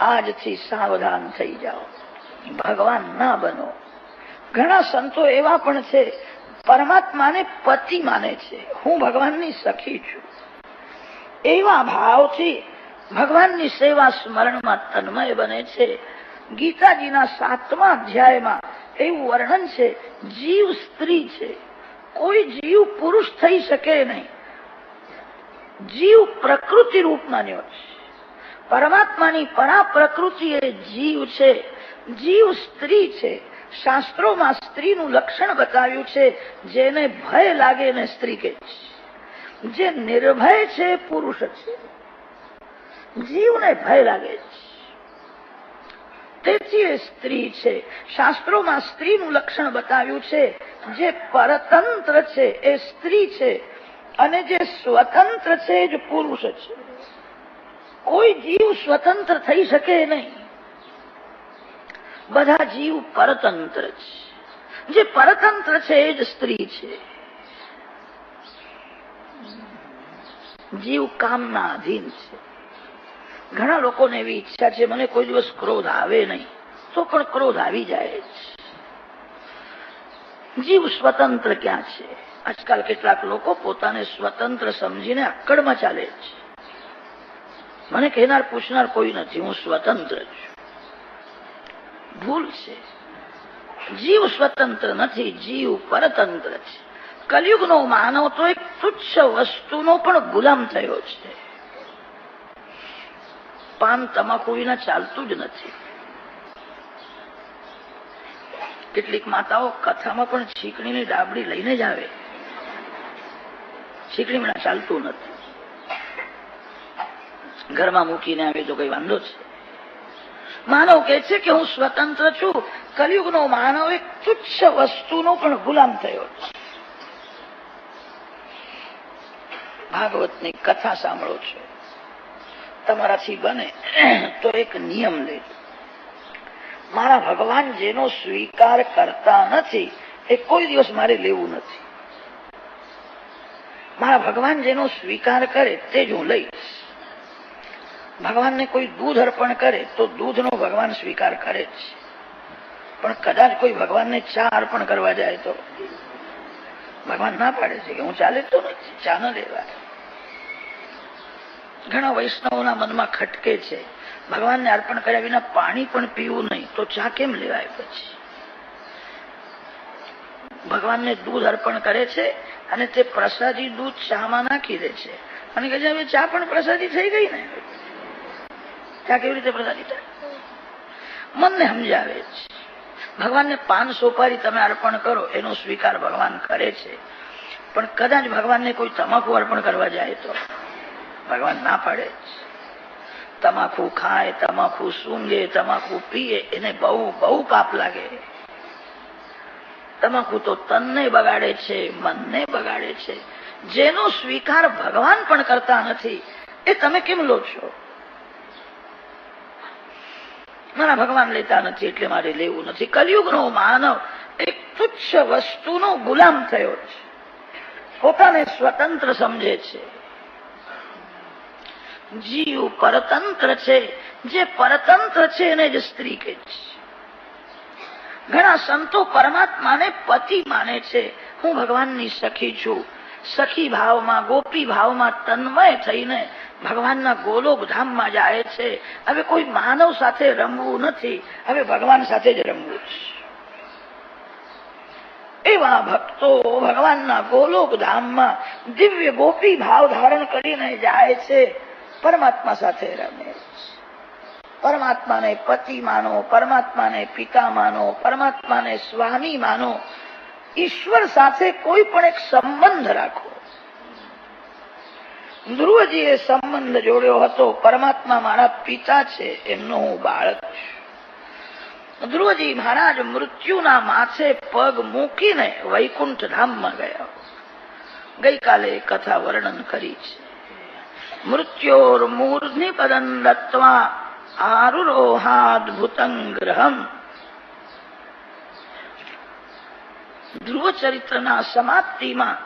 આજથી સાવધાન થઈ જાઓ, ભગવાન ના બનો. ઘણા સંતો એવા પણ છે પરમાત્માને પતિ માને છે, હું ભગવાનની સખી છું. એવા ભાવથી ભગવાનની સેવા સ્મરણમાં તન્મય બને છે. ગીતાજીના 7મા અધ્યાયમાં એવું વર્ણન છે, જીવ સ્ત્રી છે, કોઈ જીવ પુરુષ થઈ શકે નહીં. જીવ પ્રકૃતિ રૂપ માન્યો છે. પરમાત્માની પરા પ્રકૃતિ એ જીવ છે, જીવ સ્ત્રી છે. શાસ્ત્રોમાં સ્ત્રીનું લક્ષણ બતાવ્યું છે, જેને ભય લાગે એને સ્ત્રી કહે છે, જે નિર્ભય છે પુરુષ છે. જીવને ભય લાગે છે તેથી એ સ્ત્રી છે. શાસ્ત્રોમાં સ્ત્રીનું લક્ષણ બતાવ્યું છે, જે પરતંત્ર છે એ સ્ત્રી છે, અને જે સ્વતંત્ર છે એ જ પુરુષ છે. કોઈ જીવ સ્વતંત્ર થઈ શકે નહીં, બધા જીવ પરતંત્ર છે. જે પરતંત્ર છે એ જ સ્ત્રી છે. જીવ કામના અધીન છે. ઘણા લોકોને એવી ઈચ્છા છે, મને કોઈ દિવસ ક્રોધ આવે નહીં, તો પણ ક્રોધ આવી જાય છે. જીવ સ્વતંત્ર ક્યાં છે? આજકાલ કેટલાક લોકો પોતાને સ્વતંત્ર સમજીને અક્કડમાં ચાલે છે. મને કહેનાર પૂછનાર કોઈ નથી, હું સ્વતંત્ર છું. ભૂલ છે. જીવ સ્વતંત્ર નથી, જીવ પરતંત્ર છે. કલયુગનો માનવ તો એક તુચ્છ વસ્તુનો પણ ગુલામ થયો છે. પાન તમાકુ વિના ચાલતું જ નથી. કેટલીક માતાઓ કથામાં પણ છીકણીની ડાબડી લઈને જ આવે, છીકણી વિના ચાલતું નથી. ઘરમાં મૂકીને આવે તો કઈ વાંધો છે? માનવ કહે છે કે હું સ્વતંત્ર છું. કલયુગનો માનવ એક તુચ્છ વસ્તુનો પણ ગુલામ થયો છે. ભાગવતની કથા સાંભળો છો, તમારાથી બને તો એક નિયમ લેજો. મારા ભગવાન જેનો સ્વીકાર કરતા નથી એ કોઈ દિવસ મારે લેવું નથી. મારા ભગવાન જેનો સ્વીકાર કરે તે જ હું લઈશ. ભગવાનને કોઈ દૂધ અર્પણ કરે તો દૂધનો ભગવાન સ્વીકાર કરે છે, પણ કદાચ કોઈ ભગવાનને ચા અર્પણ કરવા જાય તો ભગવાન ના પાડે છે કે હું ચાલે તો નથી, ચા ન લેવાય. ઘણા વૈષ્ણવોના મનમાં ખટકે છે, ભગવાનને અર્પણ કર્યા વિના પાણી પણ પીવું નહીં તો ચા કેમ લેવાય? પછી ભગવાનને દૂધ અર્પણ કરે છે અને તે પ્રસાદી દૂધ ચામાં નાખી દે છે અને કહે છે હવે ચા પણ પ્રસાદી થઈ ગઈ ને, ચા કેવી રીતે પ્રસાદી થાય? મનને સમજાવે છે. ભગવાનને પાન સોપારી તમે અર્પણ કરો એનો સ્વીકાર ભગવાન કરે છે, પણ કદાચ ભગવાનને કોઈ તમાકુ અર્પણ કરવા જાય તો ભગવાન ના પાડે છે. તમાકુ ખાય, તમાકુ સૂંઘે, તમાકુ પીએ એને બહુ બહુ પાપ લાગે. તમાકુ તો તનને બગાડે છે, મનને બગાડે છે. જેનો સ્વીકાર ભગવાન પણ કરતા નથી એ તમે કેમ લો છો? મારા ભગવાન લેતા નથી એટલે મારે લેવું નથી. કલયુગનો માનવ એક તુચ્છ વસ્તુનો ગુલામ થયો છે, પોતાને સ્વતંત્ર સમજે છે. જીવ પરતંત્ર છે, જે પરતંત્ર છે એને જ સ્ત્રી કહે છે. ઘણા સંતો પરમાત્માને પતિ માને છે, હું ભગવાનની સખી છું. સખી ભાવમાં, ગોપી ભાવમાં તન્મય થઈને ભગવાનના ગોલોક ધામમાં જાય છે. હવે કોઈ માનવ સાથે રમવું નથી, હવે ભગવાન સાથે જ રમવું છે. એવા ભક્તો ભગવાનના ગોલોક ધામમાં દિવ્ય ગોપી ભાવ ધારણ કરીને જાય છે, પરમાત્મા સાથે રમે. પરમાત્માને પતિ માનો, પરમાત્માને પિતા માનો, પરમાત્માને સ્વામી માનો. ઈશ્વર સાથે કોઈ પણ એક સંબંધ રાખો. ધ્રુવજીએ સંબંધ જોડ્યો હતો, પરમાત્મા મારા પિતા છે, એમનો હું બાળક છું. ધ્રુવજી મહારાજ મૃત્યુના માથે પગ મૂકીને વૈકુંઠ ધામમાં ગયા. ગઈકાલે કથા વર્ણન કરી છે. મૃત્યોર્મૂર્ધ્નિ પદં દત્વા આરુરોહાદભુતં ગ્રહમ. ધ્રુવ ચરિત્રના સમાપ્તિમાં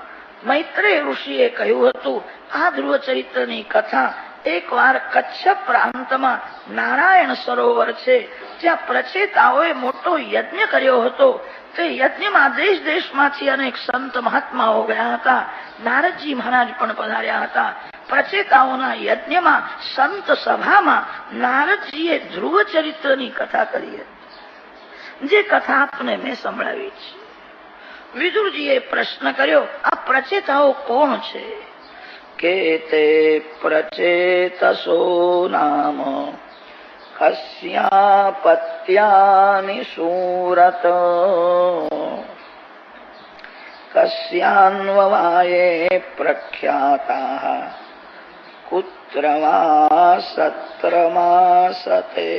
મૈત્રેય ઋષિએ કહ્યું હતું, આ ધ્રુવ ચરિત્રની કથા એકવાર કચ્છ પ્રાંતમાં નારાયણ સરોવર છે, ત્યાં પ્રચેતાઓએ મોટો યજ્ઞ કર્યો હતો. તે યજ્ઞમાં દેશ દેશમાંથી અનેક સંત મહાત્માઓ ગયા હતા. નારદજી મહારાજ પણ પધાર્યા હતા. પ્રચેતાઓના યજ્ઞમાં સંત સભામાં નારદજીએ ધ્રુવ ચરિત્રની કથા કરી હતી, જે કથા આપને મેં સંભળાવી છે. વિદુરજીએ પ્રશ્ન કર્યો, આ પ્રચેતાઓ કોણ છે? કે તે પ્રચેતસો નામ કસ્યાપત્યાનિ સુરત કસ્યાન્વવાયે પ્રખ્યાતા કુત્ર વા સત્રમાસતે.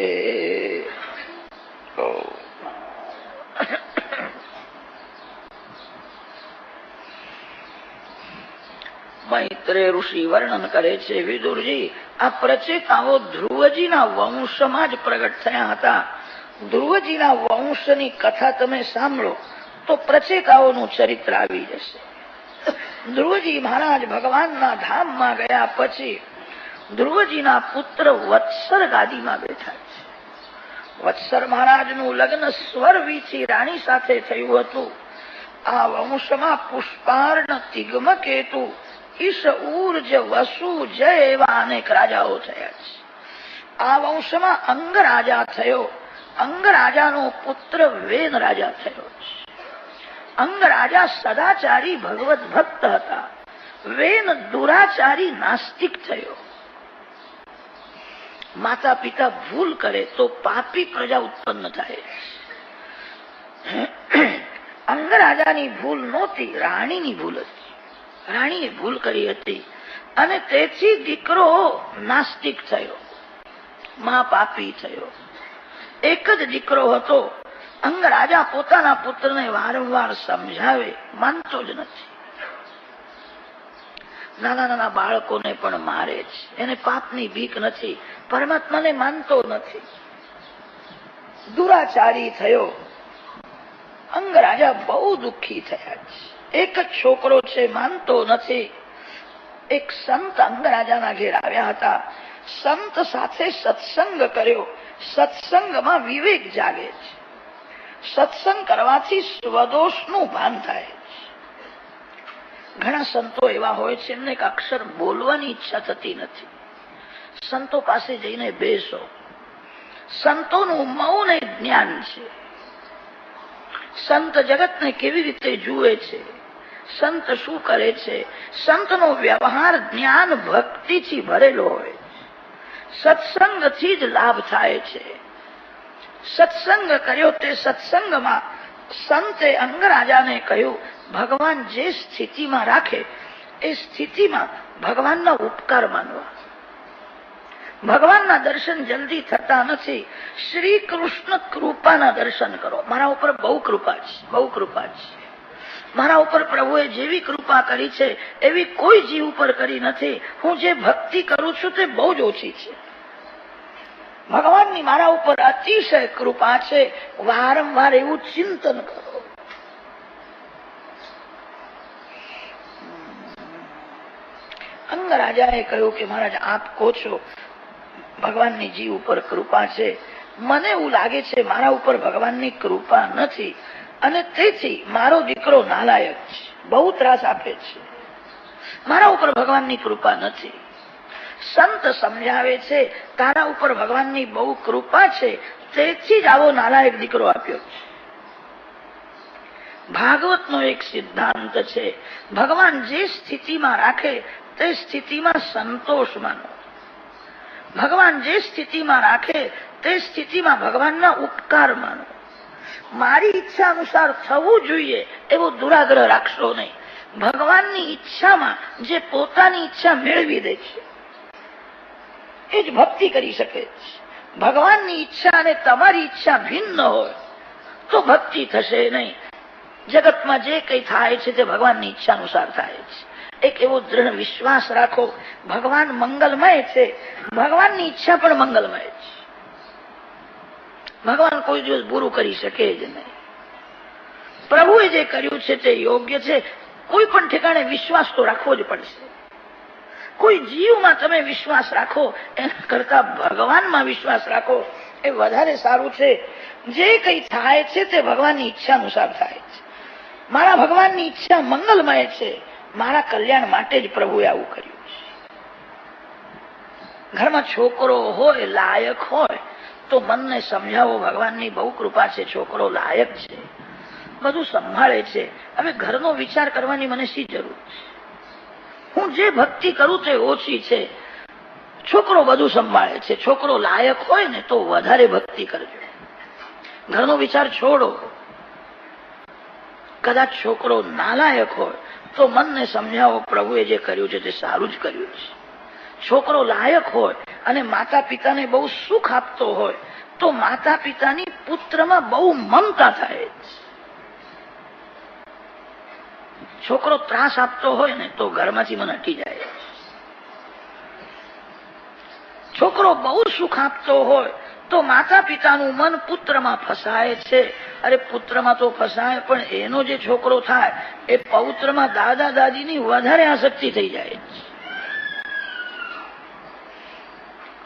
મૈત્રેય ઋષિ વર્ણન કરે છે, વિદુરજી આ પ્રચેતાઓ ધ્રુવજીના વંશમાં જ પ્રગટ થયા હતા. ધ્રુવજીના વંશની કથા તમે સાંભળો તો પ્રચેતાઓનું ચરિત્ર આવી જશે. ધ્રુવજી મહારાજ ભગવાનના ધામમાં ગયા પછી ધ્રુવજીના પુત્ર વત્સર ગાદીમાં બેઠા છે. વત્સર મહારાજનું લગ્ન સ્વરવીથી રાણી સાથે થયું હતું. આ વંશમાં પુષ્પાર્ણ, તિગ્મકેતુ, ઈશ, ઉર્જ, વસુ, જય એવા અનેક રાજાઓ થયા છે. આ વંશમાં અંગ રાજા થયો. અંગ રાજાનો પુત્ર વેન રાજા થયો છે. અંગ રાજા સદાચારી ભગવત ભક્ત હતા. વેન દુરાચારી નાસ્તિક થયો. માતા પિતા ભૂલ કરે તો પાપી પ્રજા ઉત્પન્ન થાય. અંગ રાજાની ભૂલ નહોતી, રાણીની ભૂલ હતી. રાણીએ ભૂલ કરી હતી અને તેથી દીકરો નાસ્તિક થયો, મા પાપી થયો. એક જ દીકરો હતો. અંગ રાજા પોતાના પુત્રને વારંવાર સમજાવે, માનતો જ નથી. નાના નાના બાળકોને પણ મારે છે. એને પાપની બીક નથી, પરમાત્માને માનતો નથી. દુરાચારી થયો. અંગ રાજા બહુ દુઃખી થયા છે. એક જ છોકરો છે, માનતો નથી. એક સંત અંગ રાજાના ઘેર આવ્યા હતા. સંત સાથે સત્સંગ કર્યો. સત્સંગમાં વિવેક જાગે છે. સત્સંગ કરવાથી સ્વદોષનું ભાન થાય છે. ઘણા સંતો એવા હોય છે, એમને એક અક્ષર બોલવાની ઈચ્છા થતી નથી. સંતો પાસે જઈને બેસો. સંતોનું મૌન એ જ્ઞાન છે. સંત જગતને કેવી રીતે જુએ છે, સંત શું કરે છે, સંતનો વ્યવહાર જ્ઞાન ભક્તિથી ભરેલો હોય. સત્સંગથી જ લાભ થાય છે. સત્સંગ કર્યો. તે સત્સંગમાં સંતે અંગરાજાને કહ્યું, ભગવાન જે સ્થિતિમાં રાખે એ સ્થિતિમાં ભગવાનના ઉપકાર માનવા. ભગવાનના દર્શન જલ્દી થતા નથી. શ્રી કૃષ્ણ કૃપાના દર્શન કરો. મારા ઉપર બહુ કૃપા છે, બહુ કૃપા છે. મારા ઉપર પ્રભુએ જેવી કૃપા કરી છે એવી કોઈ જીવ ઉપર કરી નથી. હું જે ભક્તિ કરું છું તે બહુ જ ઓછી છે. ભગવાનની મારા ઉપર અતિશય કૃપા છે. વારંવાર એવું ચિંતન કરો. અંગ રાજાએ કહ્યું કે મહારાજ આપ કહો છો ભગવાનની જીવ ઉપર કૃપા છે, મને એવું લાગે છે મારા ઉપર ભગવાનની કૃપા નથી અને તેથી મારો દીકરો નાલાયક છે, બહુ ત્રાસ આપે છે. મારા ઉપર ભગવાનની કૃપા નથી. સંત સમજાવે છે તારા ઉપર ભગવાનની બહુ કૃપા છે, તેથી જ આવો નાલાયક દીકરો આપ્યો છે. ભાગવતનો એક સિદ્ધાંત છે, ભગવાન જે સ્થિતિમાં રાખે તે સ્થિતિમાં સંતોષ માનો. ભગવાન જે સ્થિતિમાં રાખે તે સ્થિતિમાં ભગવાનના ઉપકાર માનો. મારી ઈચ્છા અનુસાર થવું જોઈએ એવો દુરાગ્રહ રાખશો નહીં. ભગવાનની ઈચ્છામાં જે પોતાની ઈચ્છા મેળવી દે છે એ જ ભક્તિ કરી શકે છે. ભગવાનની ઈચ્છા અને તમારી ઈચ્છા ભિન્ન હોય તો ભક્તિ થશે નહીં. જગતમાં જે કઈ થાય છે તે ભગવાનની ઈચ્છા અનુસાર થાય છે. એક એવો દ્રઢ વિશ્વાસ રાખો, ભગવાન મંગલમય છે, ભગવાનની ઈચ્છા પણ મંગલમય છે. ભગવાન કોઈ દિવસ બુરું કરી શકે જ નહીં. પ્રભુએ જે કર્યું છે તે યોગ્ય છે. કોઈ પણ ઠેકાણે વિશ્વાસ તો રાખવો જ પડશે. કોઈ જીવમાં તમે વિશ્વાસ રાખો એના કરતા ભગવાનમાં વિશ્વાસ રાખો એ વધારે સારું છે. જે કંઈ થાય છે તે ભગવાનની ઈચ્છા અનુસાર થાય છે. મારા ભગવાનની ઈચ્છા મંગલમય છે. મારા કલ્યાણ માટે જ પ્રભુએ આવું કર્યું છે. ઘરમાં છોકરો હોય, લાયક હોય તો મનને સમજાવો ભગવાનની બહુ કૃપા છે, છોકરો લાયક છે, બધું સંભાળે છે. હવે ઘરનો વિચાર કરવાની મને શી જરૂર છે? હું જે ભક્તિ કરું તે ઓછી છે. છોકરો બધું સંભાળે છે. છોકરો લાયક હોય ને તો વધારે ભક્તિ કરજો. ઘરનો વિચાર છોડો. કદાચ છોકરો નાલાયક હોય તો મનને સમજાવો પ્રભુએ જે કર્યું છે તે સારું જ કર્યું છે. છોકરો લાયક હોય અને માતા પિતાને બહુ સુખ આપતો હોય તો માતા પિતાની પુત્રમાં બહુ મમતા થાય છે. છોકરો ત્રાસ આપતો હોય ને તો ઘરમાંથી મન હટી જાય. છોકરો બહુ સુખ આપતો હોય તો માતા પિતાનું મન પુત્રમાં ફસાય છે. અરે પુત્રમાં તો ફસાય પણ એનો જે છોકરો થાય એ પૌત્રમાં દાદા દાદીની વધારે આસક્તિ થઈ જાય છે.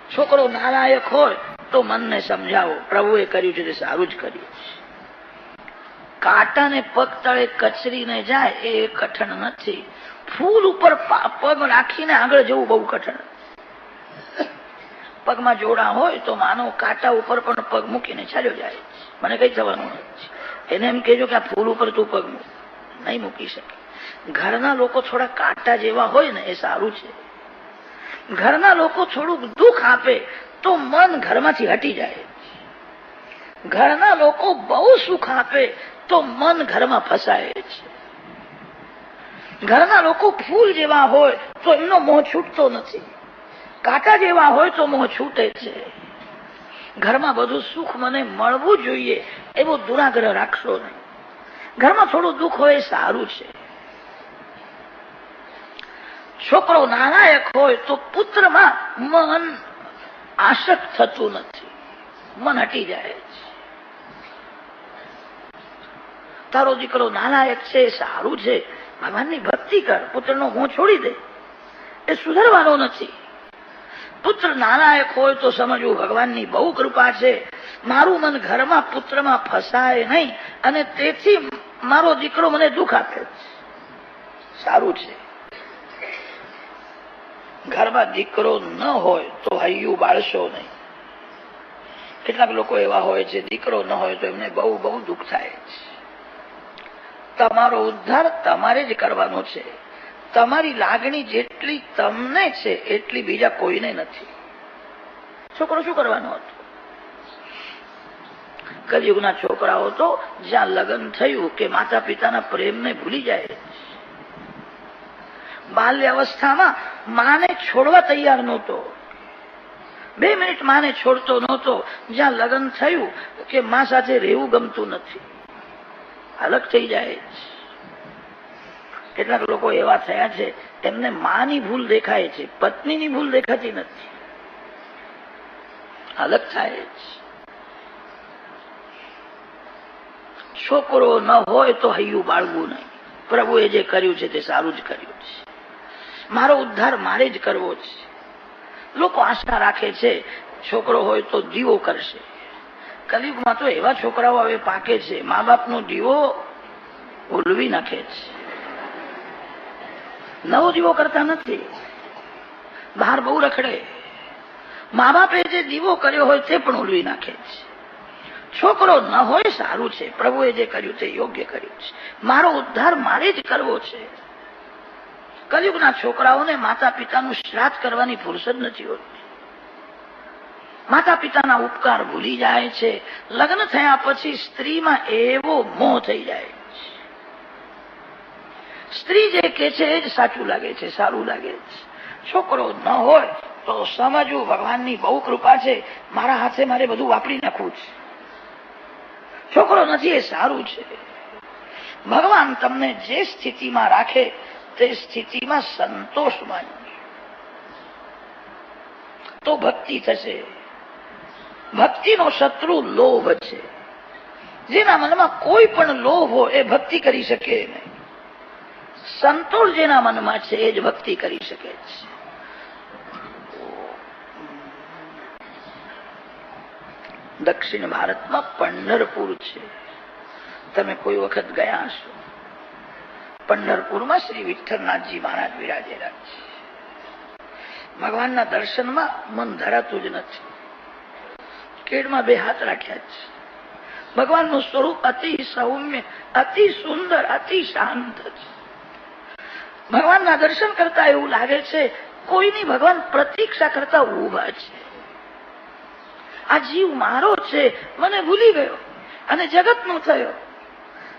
છોકરો નાલાયક હોય તો મનને સમજાવો પ્રભુએ કર્યું છે તે સારું જ કર્યું છે. કાંટાને પગ તળે કચરીને જાય એ કઠણ નથી. ફૂલ ઉપર પગ રાખીને આગળ જવું બહુ કઠણ. પગમાં જોડા હોય તો માનો કાંટા ઉપર પણ પગ મૂકીને ચાલ્યો જાય. મને કઈ થવાનું નથી. એને એમ કહેજો કે આ ફૂલ ઉપર તું પગ મૂક, નહીં મૂકી શકે. ઘરના લોકો થોડા કાંટા જેવા હોય ને એ સારું છે. ઘરના લોકો થોડુંક દુઃખ આપે તો મન ઘરમાંથી હટી જાય. ઘરના લોકો બહુ સુખ આપે તો મન ઘરમાં ફસાય છે. ઘરના લોકો ફૂલ જેવા હોય તો એમનો મોહ છૂટતો નથી. કાંટા જેવા હોય તો મોહ છૂટે છે. ઘરમાં બધું સુખ મને મળવું જોઈએ એવો દુરાગ્રહ રાખશો નહીં. ઘરમાં થોડું દુઃખ હોય એ સારું છે. છોકરો નાલાયક હોય તો પુત્રમાં મન આસક્ત થતું નથી, મન હટી જાય છે. તારો દીકરો નાલાયક છે સારું છે, ભગવાનની ભક્તિ કર, પુત્રનો મોહ છોડી દે. એ સુધરવાનો નથી. પુત્ર નાલાયક હોય તો સમજવું ભગવાનની બહુ કૃપા છે. મારું મન ઘરમાં પુત્રમાં ફસાય નહીં અને તેથી મારો દીકરો મને દુઃખ આપે છે. સારું છે. ઘરમાં દીકરો ન હોય તો હૈયું બાળશો નહીં. કેટલાક લોકો એવા હોય છે દીકરો ન હોય તો એમને બહુ બહુ દુઃખ થાય છે. તમારો ઉદ્ધાર તમારે જ કરવાનો છે. તમારી લાગણી જેટલી તમને છે એટલી બીજા કોઈને નથી. છોકરો શું કરવાનો હતો? કલયુગના છોકરાઓ તો જ્યાં લગ્ન થયું કે માતા પિતાના પ્રેમને ભૂલી જાય. બાલ્ય અવસ્થામાં માને છોડવા તૈયાર નહોતો. 2 મિનિટ માને છોડતો નહોતો. જ્યાં લગ્ન થયું કે મા સાથે રહેવું ગમતું નથી, અલગ થઈ જાય. કેટલાક લોકો એવા થયા છે એમને માની ભૂલ દેખાય છે, પત્નીની ભૂલ દેખાતી નથી, અલગ થાય છે. છોકરો ન હોય તો હૈયું બાળવું નહીં. પ્રભુએ જે કર્યું છે તે સારું જ કર્યું છે. મારો ઉદ્ધાર મારે જ કરવો છે. લોકો આશા રાખે છે છોકરો હોય તો દીવો કરશે. કલયુગમાં તો એવા છોકરાઓ હવે પાકે છે મા બાપનો દીવો ઉલવી નાખે છે. નવો દીવો કરતા નથી, બહાર બહુ રખડે. મા બાપે જે દીવો કર્યો હોય તે પણ ઉલવી નાખે છે. છોકરો ન હોય સારું છે. પ્રભુએ જે કર્યું તે યોગ્ય કર્યું છે. મારો ઉદ્ધાર મારે જ કરવો છે. કલયુગના છોકરાઓને માતા પિતાનું શ્રાદ્ધ કરવાની ફુરસદ નથી હોતી. માતા પિતાના ઉપકાર ભૂલી જાય છે. લગ્ન થયા પછી સ્ત્રીમાં એવો મોહ થઈ જાય છે. સ્ત્રી જે કે છે એ જ સાચું લાગે છે, સારું લાગે છે. છોકરો ન હોય તો સમજવું ભગવાનની બહુ કૃપા છે. મારા હાથે મારે બધું વાપરી નાખવું છે. છોકરો નથી એ સારું છે. ભગવાન તમને જે સ્થિતિમાં રાખે તે સ્થિતિમાં સંતોષ માનો તો ભક્તિ થશે. ભક્તિનો શત્રુ લોભ છે. જેના મનમાં કોઈ પણ લોભ હોય એ ભક્તિ કરી શકે નહીં. સંતોષ જેના મનમાં છે એ જ ભક્તિ કરી શકે છે. દક્ષિણ ભારતમાં પંઢરપુર છે. તમે કોઈ વખત ગયા હશો. પંઢરપુરમાં શ્રી વિઠ્ઠલનાથજી મહારાજ વિરાજેલા છે. ભગવાનના દર્શનમાં મન ધરાતું જ નથી. કેડમાં બે હાથ રાખ્યા છે. ભગવાનનું સ્વરૂપ અતિ સૌમ્ય, અતિ સુંદર, અતિ શાંત છે. ભગવાનના દર્શન કરતા એવું લાગે છે કોઈની ભગવાન પ્રતીક્ષા કરતા ઉભા છે. આ જીવ મારો છે, મને ભૂલી ગયો અને જગતનો થયો.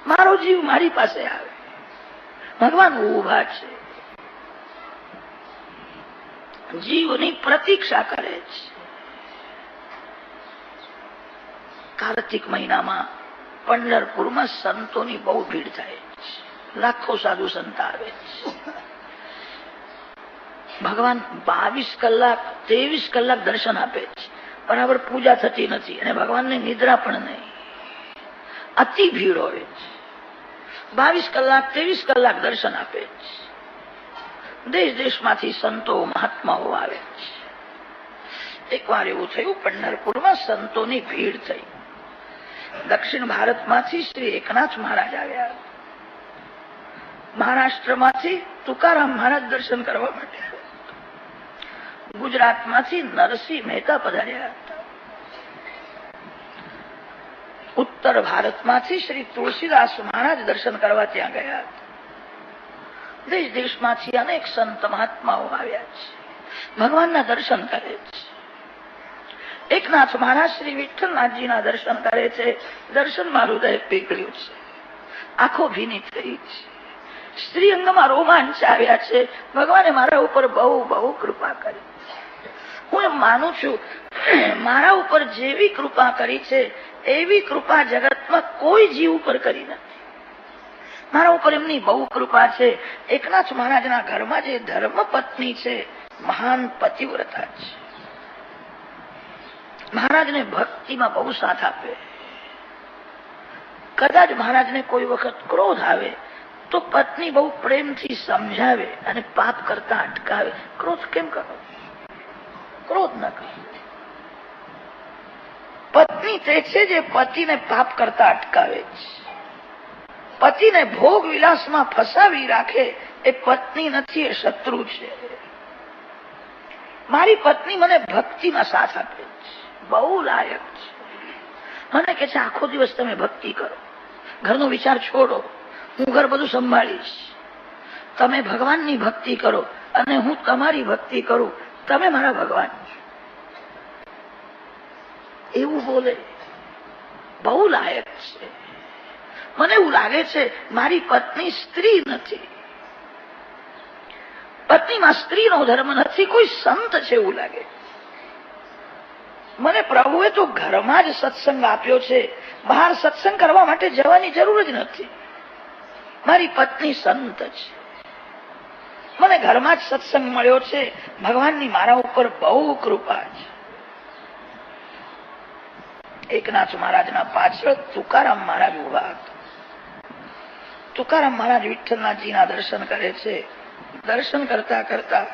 મારો જીવ મારી પાસે આવે. ભગવાન ઉભા છે, જીવની પ્રતીક્ષા કરે છે. કાર્તિક મહિનામાં પંઢરપુરમાં સંતોની બહુ ભીડ થાય છે. લાખો સાધુ સંત આવે છે. ભગવાન 22 કલાક 23 કલાક દર્શન આપે છે. બરાબર પૂજા થતી નથી અને ભગવાનને નિદ્રા પણ નહીં. અતિ ભીડ હોય છે. 22 કલાક 23 કલાક દર્શન આપે છે. દેશ દેશમાંથી સંતો મહાત્માઓ આવે છે. એકવાર એવું થયું, પંઢરપુરમાં સંતોની ભીડ થઈ. દક્ષિણ ભારતમાંથી શ્રી એકનાથ મહારાજ આવ્યા. મહારાષ્ટ્રમાંથી તુકારામ મહારાજ દર્શન કરવા માટે આવ્યા. ગુજરાતમાંથી નરસિંહ મહેતા પધાર્યા હતા. ઉત્તર ભારતમાંથી શ્રી તુલસીદાસ મહારાજ દર્શન કરવા ત્યાં ગયા હતા. દેશ દેશમાંથી અનેક સંત મહાત્માઓ આવ્યા છે. ભગવાનના દર્શન કરે છે. એકનાથ મહારાજ શ્રી વિઠ્ઠલનાથજીના દર્શન કરે છે. દર્શનમાં હૃદય પીગળ્યું છે. આંખો ભીની થઈ છે. સ્ત્રી અંગમાં રોમાંચ આવ્યા છે. ભગવાને મારા ઉપર બહુ બહુ કૃપા કરી. હું એમ માનું છું મારા ઉપર જેવી કૃપા કરી છે એવી કૃપા જગતમાં કોઈ જીવ ઉપર કરી નથી. મારા ઉપર એમની બહુ કૃપા છે. એકનાથ મહારાજના ઘરમાં જે ધર્મ પત્ની છે મહાન પતિવ્રતા છે. મહારાજને ભક્તિમાં બહુ સાથ આપે. કદાચ મહારાજને કોઈ વખત ક્રોધ આવે તો પત્ની બહુ પ્રેમથી સમજાવે અને પાપ કરતા અટકાવે. ક્રોધ કેમ કરો? ક્રોધ ન કરો. પત્ની તે છે જે પતિને પાપ કરતા અટકાવે છે. પતિને ભોગ વિલાસમાં ફસાવી રાખે એ પત્ની નથી, એ શત્રુ છે. મારી પત્ની મને ભક્તિમાં સાથ આપે છે. બહુ લાયક છે. મને કે છે આખો દિવસ તમે ભક્તિ કરો, ઘરનો વિચાર છોડો, હું ઘર બધું સંભાળીશ. તમે ભગવાનની ભક્તિ કરો અને હું તમારી ભક્તિ કરું. તમે મારા ભગવાન છો. એવું બોલે. બહુ લાયક છે. મને એવું લાગે છે મારી પત્ની સ્ત્રી નથી. પત્નીમાં સ્ત્રીનો ધર્મ નથી, કોઈ સંત છે એવું લાગે. મને પ્રભુએ તો ઘરમાં જ સત્સંગ આપ્યો છે. બહાર સત્સંગ કરવા માટે જવાની જરૂર જ નથી. મારી પત્ની સંત છે. મને ઘરમાં જ સત્સંગ મળ્યો છે. ભગવાનની મારા ઉપર બહુ કૃપા છે. એકનાથ મહારાજના પાછળ તુકારામ મહારાજ ઉભા હતા. તુકારામ મહારાજ વિઠ્ઠલનાથજીના દર્શન કરે છે. દર્શન કરતા કરતા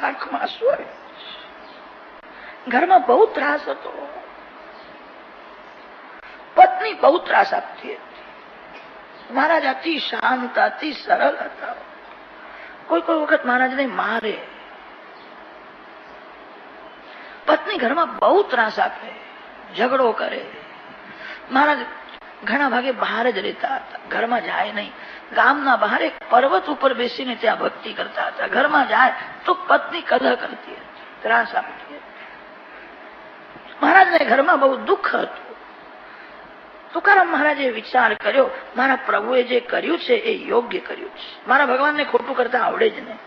આંખમાં આંસુ આવે. ઘરમાં બહુ ત્રાસ હતો. પત્ની બહુ ત્રાસ આપતી હતી. મહારાજ અતિ શાંત, અતિ સરળ હતા. કોઈ કોઈ વખત મહારાજને મારે. પત્ની ઘરમાં બહુ ત્રાસ આપે, ઝઘડો કરે. મહારાજ ઘણા ભાગે બહાર જ રહેતા હતા. ઘરમાં જાય નહીં. ગામના બહાર એક પર્વત ઉપર બેસીને ત્યાં ભક્તિ કરતા હતા. ઘરમાં જાય તો પત્ની કલહ કરતી હતી, ત્રાસ આપતી હતી. મહારાજને ઘરમાં બહુ દુઃખ હતું. તુકારામ મહારાજે વિચાર કર્યો, મારા પ્રભુએ જે કર્યું છે એ યોગ્ય કર્યું છે. મારા ભગવાનને ખોટું કરતા આવડે જ નહીં.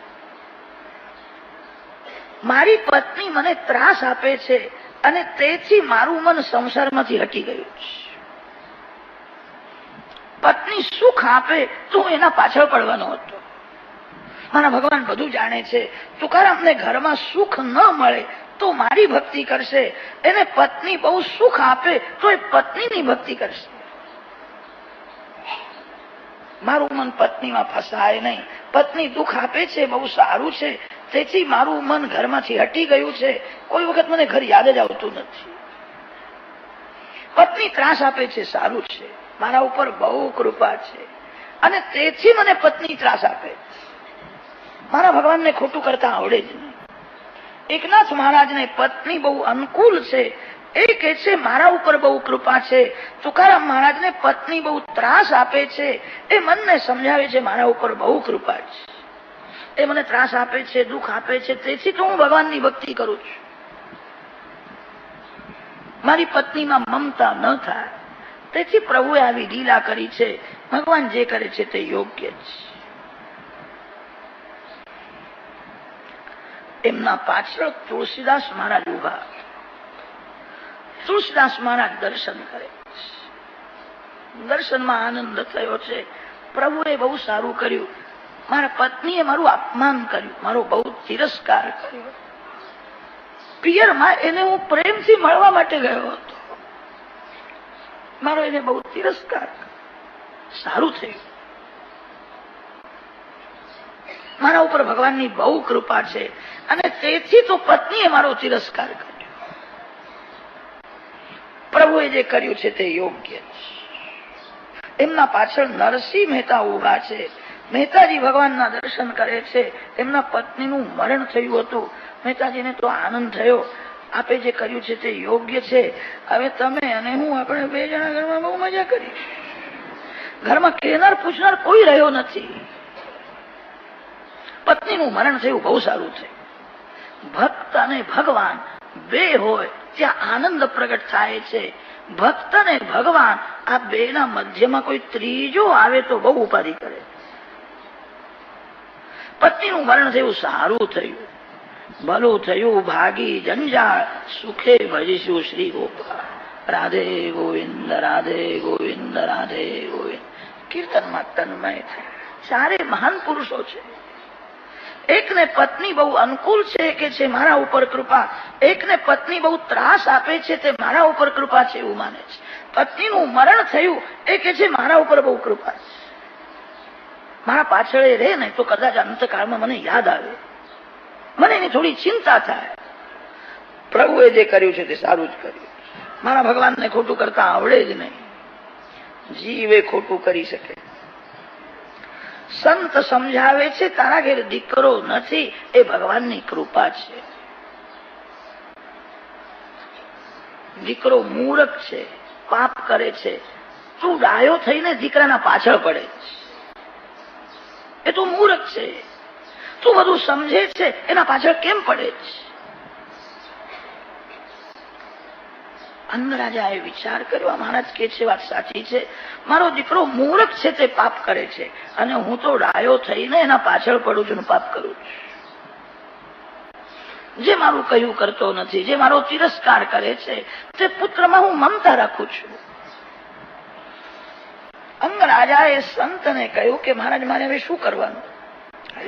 મારી પત્ની મને ત્રાસ આપે છે અને તેથી મારું મન સંસારમાંથી હટી ગયું છે. પત્ની સુખ આપે તો એના પાછળ પડવાનો હતો. મારા ભગવાન બધું જાણે છે. તુકારામને ઘરમાં સુખ ન મળે તો મારી ભક્તિ કરશે. એને પત્ની બહુ સુખ આપે તો એ પત્નીની ભક્તિ કરશે. મારું મન પત્નીમાં ફસાય નહીં. પત્ની દુઃખ આપે છે, બહુ સારું છે, તેથી મારું મન ઘરમાંથી હટી ગયું છે. કોઈ વખત મને ઘર યાદ જ આવતું નથી. પત્ની ત્રાસ આપે છે, સારું છે, મારા ઉપર બહુ કૃપા છે અને તેથી મને પત્ની ત્રાસ આપે. મારા ભગવાનને ખોટું કરતા આવડે જ નહીં. એકનાથ મહારાજને પત્ની બહુ અનુકૂળ છે, એ કે છે મારા ઉપર બહુ કૃપા છે. તુકારામ મહારાજને પત્ની બહુ ત્રાસ આપે છે, એ મનને સમજાવે છે મારા ઉપર બહુ કૃપા છે, એ મને ત્રાસ આપે છે, દુઃખ આપે છે, તેથી તો હું ભગવાનની ભક્તિ કરું છું. મારી પત્નીમાં મમતા ન થાય, તેથી પ્રભુએ આવી લીલા કરી છે. ભગવાન જે કરે છે તે યોગ્ય છે. એમના પાછળ તુલસીદાસ મહારાજ ઉભા. તુલસીદાસ મહારાજ દર્શન કરે. દર્શનમાં આનંદ થયો છે. પ્રભુએ બહુ સારું કર્યું. મારા પત્નીએ મારું અપમાન કર્યું, મારો બહુ તિરસ્કાર કર્યો. પિયરમાં એને હું પ્રેમથી મળવા માટે ગયો હતો, મારો એને બહુ તિરસ્કાર. સારું થયું, મારા ઉપર ભગવાનની બહુ કૃપા છે અને તેથી તો પત્નીએ મારો તિરસ્કાર કર્યો. પ્રભુએ જે કર્યું છે તે યોગ્ય છે. એમના પાછળ નરસિંહ મહેતા ઉભા છે. મહેતાજી ભગવાનના દર્શન કરે છે. એમના પત્નીનું મરણ થયું હતું. મહેતાજીને તો આનંદ થયો, આપે જે કર્યું છે તે યોગ્ય છે. હવે તમે અને હું, આપણે બે જણા ઘરમાં બહુ મજા કરી. ઘરમાં કહેનાર પૂછનાર કોઈ રહ્યો નથી. પત્નીનું મરણ થયું, બહુ સારું થયું. ભક્ત અને ભગવાન બે હોય ત્યાં આનંદ પ્રગટ થાય છે. ભક્ત અને ભગવાન આ બે ના મધ્યમાં કોઈ ત્રીજો આવે તો બહુ ઉપાધિ કરે. પત્નીનું મરણ થયું, સારું થયું, ભલું થયું. ભાગી જંજાળ, સુખે ભજીશું શ્રી ગોપાલ. રાધે ગોવિંદ, રાધે ગોવિંદ, રાધે ગોવિંદ. કીર્તનમાં તન્મય થાય. ચારે મહાન પુરુષો છે. એકને પત્ની બહુ અનુકૂળ છે કે છે મારા ઉપર કૃપા, એકને પત્ની બહુ ત્રાસ આપે છે તે મારા ઉપર કૃપા છે એવું માને છે. પત્નીનું મરણ થયું એ કે છે મારા ઉપર બહુ કૃપા છે. મારા પાછળ રહે ને તો કદાચ અંતકાળમાં મને યાદ આવે, મને એની થોડી ચિંતા થાય. પ્રભુએ જે કર્યું છે તે સારું જ કર્યું. મારા ભગવાનને ખોટું કરતા આવડે જ નહીં. જીવે ખોટું કરી શકે. સંત સમજાવે છે તારા ઘેર દીકરો નથી, એ ભગવાનની કૃપા છે. દીકરો મૂર્ખ છે, પાપ કરે છે, તું ડાયો થઈને દીકરાના પાછળ પડે છે. એ તો મૂર્ખ છે. તું બધું સમજે છે, એના પાછળ કેમ પડે છે? અંગરાજાએ વિચાર કર્યો. મહારાજ કે છે વાત સાચી છે, મારો દીકરો મૂર્ખ છે, તે પાપ કરે છે અને હું તો ડાયો થઈને એના પાછળ પડું છું, પાપ કરું છું. જે મારું કહ્યું કરતો નથી, જે મારો તિરસ્કાર કરે છે, તે પુત્રમાં હું મમતા રાખું છું. અંગરાજાએ સંતને કહ્યું કે મહારાજ, મારે હવે શું કરવાનું?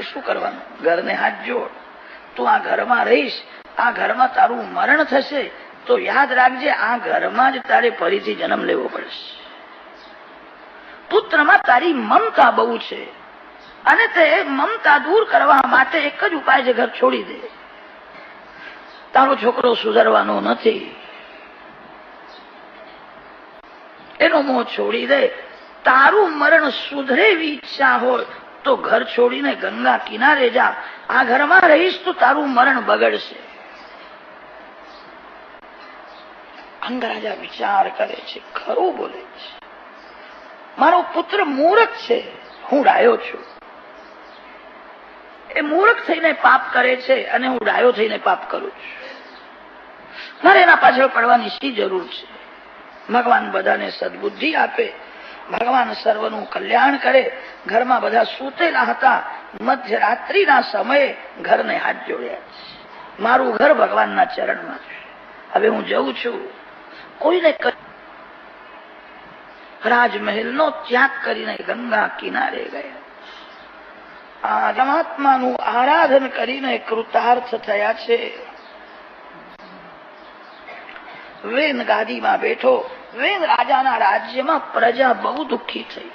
શું કરવાનું? ઘરને હાથ જોડ. તું આ ઘરમાં રહીશ, આ ઘરમાં તારું મરણ થશે તો યાદ રાખજે, આ ઘરમાં જ તારે ફરીથી જન્મ લેવો પડશે. પુત્રમાં તારી મમતા બહુ છે અને તે મમતા દૂર કરવા માટે એક જ ઉપાય છે, ઘર છોડી દે. તારો છોકરો સુધરવાનો નથી, એનો મોહ છોડી દે. તારું મરણ સુધરે એવી ઈચ્છા હોય તો ઘર છોડીને ગંગા કિનારે જા. આ ઘરમાં રહીશ તો તારું મરણ બગડશે. અંગરાજા વિચાર કરે છે, ખરું બોલે છે. મારો પુત્ર મૂર્ખ છે, હું ડાયો છું. એ મૂર્ખ થઈને પાપ કરે છે અને હું ડાયો થઈને પાપ કરું છું. મારે એના પાછળ પડવાની શી જરૂર છે? ભગવાન બધાને સદબુદ્ધિ આપે, ભગવાન સર્વનું કલ્યાણ કરે. ઘરમાં બધા સૂતેલા હતા. મધ્યરાત્રિના સમયે ઘરને હાથ જોડ્યા. મારું ઘર ભગવાનના ચરણમાં છે. હવે હું જઉં છું. કોઈને રાજમહેલનો ત્યાગ કરીને ગંગા કિનારે ગયા. આ પરમાત્માનું આરાધન કરીને કૃતાર્થ થયા છે. વેન ગાદીમાં બેઠો. વેન રાજાના રાજ્યમાં પ્રજા બહુ દુઃખી થઈ.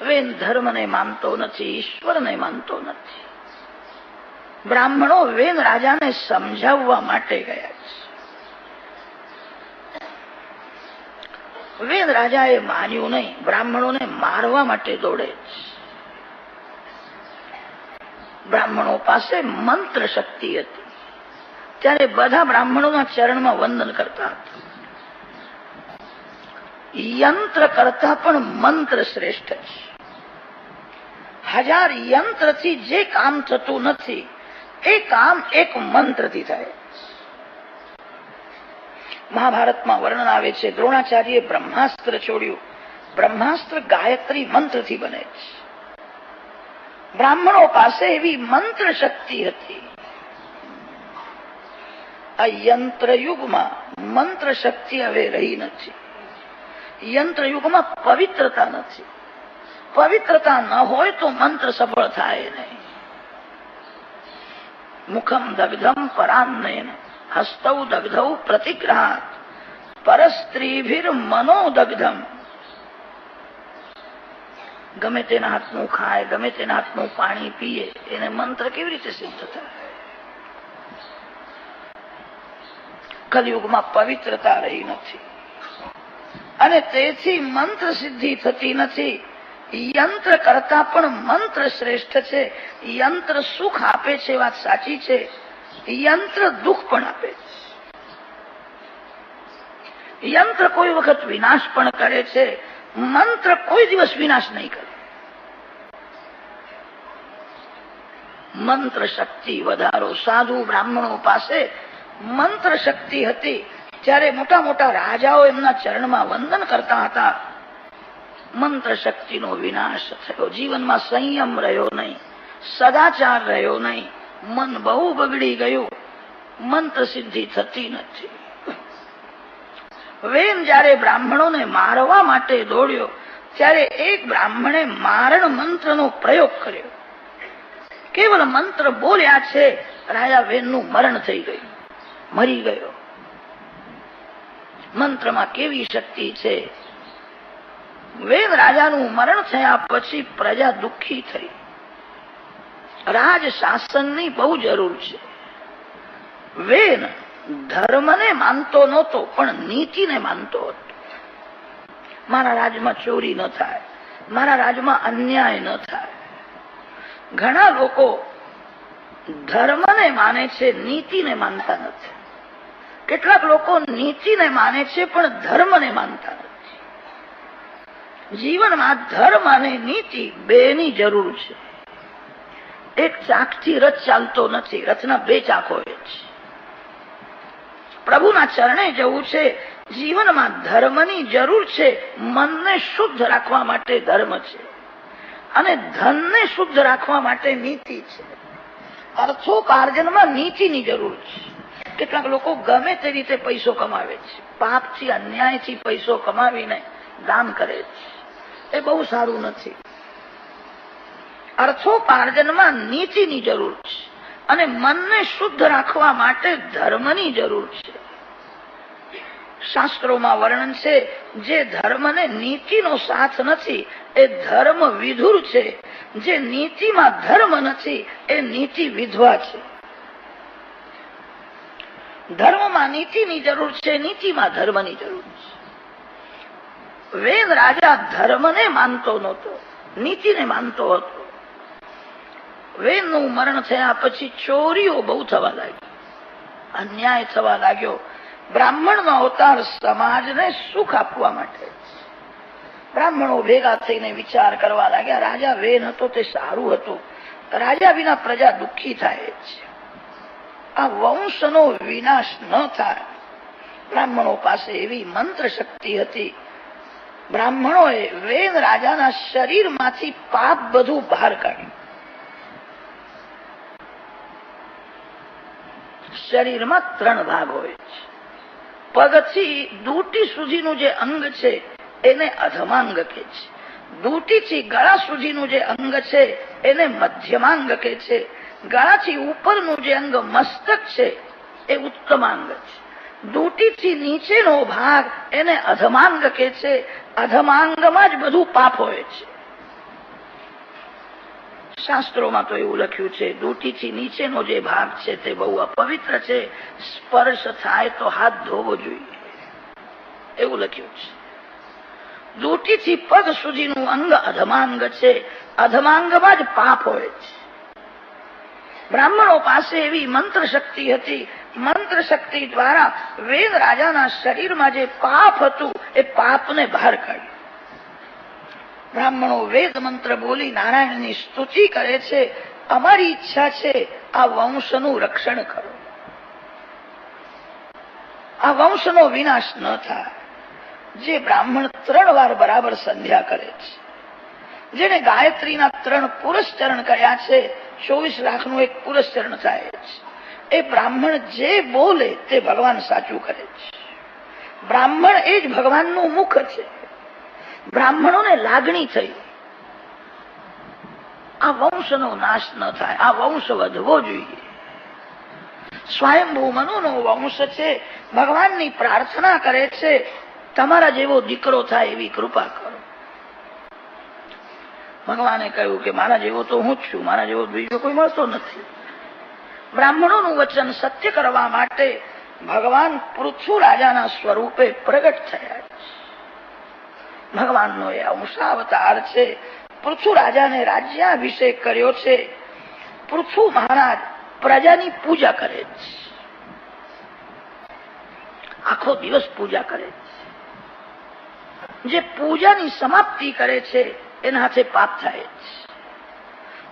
વેન ધર્મને માનતો નથી, ઈશ્વરને માનતો નથી. બ્રાહ્મણો વેન રાજાને સમજાવવા માટે ગયા છે. વેદ રાજાએ માન્યું નહીં, બ્રાહ્મણોને મારવા માટે દોડે છે. બ્રાહ્મણો પાસે મંત્ર શક્તિ હતી, ત્યારે બધા બ્રાહ્મણોના ચરણમાં વંદન કરતા હતા. યંત્ર કરતા પણ મંત્ર શ્રેષ્ઠ છે. 1000 યંત્રથી જે કામ થતું નથી એ કામ એક મંત્રથી થાય. મહાભારતમાં વર્ણન આવે છે, દ્રોણાચાર્યએ બ્રહ્માસ્ત્ર છોડ્યું. બ્રહ્માસ્ત્ર ગાયત્રી મંત્રથી બને છે. બ્રાહ્મણો પાસે એવી મંત્ર શક્તિ હતી. આ યંત્ર યુગમાં મંત્ર શક્તિ હવે રહી નથી. યંત્ર યુગમાં પવિત્રતા નથી. પવિત્રતા ન હોય તો મંત્ર સફળ થાય નહીં. મુખમ દગ્ધમ પરાન્નેન હસ્તૌ દગ્ધૌ પ્રતિગ્રહાત પરસ્ત્રીભિર મનોદગ્ધમ. ગમે તેના હાથનું ખાય, ગમે તેના હાથનું પાણી પીએ, એને મંત્ર કેવી રીતે સિદ્ધ થાય? કલયુગમાં પવિત્રતા રહી નથી અને તેથી મંત્ર સિદ્ધિ થતી નથી. યંત્ર કરતા પણ મંત્ર શ્રેષ્ઠ છે. યંત્ર સુખ આપે છે, વાત સાચી છે. યંત્ર દુઃખ પણ આપે છે. યંત્ર કોઈ વખત વિનાશ પણ કરે છે, મંત્ર કોઈ દિવસ વિનાશ નહીં કરે. મંત્ર શક્તિ વધારો. સાધુ બ્રાહ્મણો પાસે મંત્ર શક્તિ હતી, ત્યારે મોટા મોટા રાજાઓ એમના ચરણમાં વંદન કરતા હતા. મંત્ર શક્તિનો વિનાશ થયો. જીવનમાં સંયમ રહ્યો નહીં, સદાચાર રહ્યો નહીં, મન બહુ બગડી ગયું. મંત્ર સિદ્ધિ થતી નથી. વેન જયારે બ્રાહ્મણોને મારવા માટે દોડ્યો, ત્યારે એક બ્રાહ્મણે મારણ મંત્રનો પ્રયોગ કર્યો. કેવલ મંત્ર બોલ્યા છે, રાજા વેનનું મરણ થઈ ગયું, મરી ગયો. મંત્રમાં કેવી શક્તિ છે! વેદ રાજાનું મરણ થયા પછી પ્રજા દુઃખી થઈ. રાજ શાસનની બહુ જરૂર છે. વેદ ધર્મને માનતો નહોતો, પણ નીતિને માનતો હતો. મારા રાજમાં ચોરી ન થાય, મારા રાજમાં અન્યાય ન થાય. ઘણા લોકો ધર્મને માને છે, નીતિને માનતા નથી. કેટલાક લોકો નીતિને માને છે, પણ ધર્મને માનતા નથી. જીવનમાં ધર્મ અને નીતિ બેની જરૂર છે. એક ચાકથી રથ ચાલતો નથી, રથના 2 ચાક હોય છે. પ્રભુના ચરણે જવું છે. જીવનમાં ધર્મની જરૂર છે. મનને શુદ્ધ રાખવા માટે ધર્મ છે અને ધનને શુદ્ધ રાખવા માટે નીતિ છે. અર્થોપાર્જનમાં નીતિની જરૂર છે. કેટલાક લોકો ગમે તે રીતે પૈસો કમાવે છે, પાપથી અન્યાયથી પૈસો કમાવીને દાન કરે છે. એ બહુ સારું નથી. અર્થોપાર્જનમાં નીતિની જરૂર છે અને મનને શુદ્ધ રાખવા માટે ધર્મની જરૂર છે. શાસ્ત્રોમાં વર્ણન છે, જે ધર્મને નીતિનો સાથ નથી એ ધર્મ વિધુર છે. જે નીતિમાં ધર્મ નથી એ નીતિ વિધવા છે. ધર્મમાં નીતિની જરૂર છે, નીતિમાં ધર્મની જરૂર છે. વેદ રાજા ધર્મને માનતો નહોતો, નીતિને માનતો હતો. વેદનું મરણ થયા પછી ચોરીઓ બહુ થવા લાગી, અન્યાય થવા લાગ્યો. બ્રાહ્મણનો અવતાર સમાજને સુખ આપવા માટે. બ્રાહ્મણો ભેગા થઈને વિચાર કરવા લાગ્યા, રાજા વેન હતો તે સારું હતું. રાજા વિના પ્રજા દુઃખી થાય છે. આ વંશનો વિનાશ ન થાય. બ્રાહ્મણો પાસે એવી મંત્ર શક્તિ હતી. બ્રાહ્મણોએ વેદ રાજાના શરીરમાંથી પાપ બધું બહાર કાઢ્યું. શરીરમાં 3 ભાગ હોય છે. પગથી દૂટી સુધીનું જે અંગ છે એને અધમાંગ કહે છે. દૂટીથી ગળા સુધીનું જે અંગ છે એને મધ્યમાંગ કહે છે. ગળાથી ઉપરનું જે અંગ મસ્તક છે એ ઉત્તમાંગ છે. દૂટીથી નીચેનો ભાગ એને અધમાંગ કહે છે. અધમાંગમાં જ બધું પાપ હોય છે. શાસ્ત્રોમાં તો એવું લખ્યું છે, દૂટીથી નીચેનો જે ભાગ છે તે બહુ અપવિત્ર છે. સ્પર્શ થાય તો હાથ ધોવો જોઈએ, એવું લખ્યું છે. દૂટીથી પગ સુધીનું અંગ અધમાંગ છે. અધમાંગમાં જ પાપ હોય છે. બ્રાહ્મણો પાસે એવી મંત્ર શક્તિ હતી. મંત્ર શક્તિ દ્વારા વેદ રાજાના શરીરમાં જે પાપ હતું એ પાપને બહાર કાઢ્યું. બ્રાહ્મણો વેદ મંત્ર બોલી નારાયણની સ્તુતિ કરે છે. અમારી ઈચ્છા છે આ વંશનું રક્ષણ કરો, આ વંશનો વિનાશ ન થાય. જે બ્રાહ્મણ 3 વાર બરાબર સંધ્યા કરે છે, જેને ગાયત્રીના 3 પુરસ્ચરણ કર્યા છે, 24 લાખનું એક પુરસ્ચરણ થાય છે, એ બ્રાહ્મણ જે બોલે તે ભગવાન સાચું કરે છે. બ્રાહ્મણ એ જ ભગવાનનું મુખ છે. બ્રાહ્મણોને લાગણી થઈ આ વંશનો નાશ ન થાય, આ વંશ વધવો જોઈએ. સ્વયંભૂ મનુનો વંશ છે. ભગવાનની પ્રાર્થના કરે છે તમારા જેવો દીકરો થાય એવી કૃપા કરો. ભગવાને કહ્યું કે મારા જેવો તો હું જ છું, મારા જેવો બીજો કોઈ મળતો નથી. બ્રાહ્મણોનું વચન સત્ય કરવા માટે ભગવાન પૃથુ રાજાના સ્વરૂપે પ્રગટ થયા છે. ભગવાનનો એ અંશાવતાર છે. પૃથુ રાજાને રાજ્યાભિષેક કર્યો છે. પૃથુ મહારાજ પ્રજાની પૂજા કરે છે, આખો દિવસ પૂજા કરે છે. જે પૂજાની સમાપ્તિ કરે છે એના હાથે પાપ થાય છે.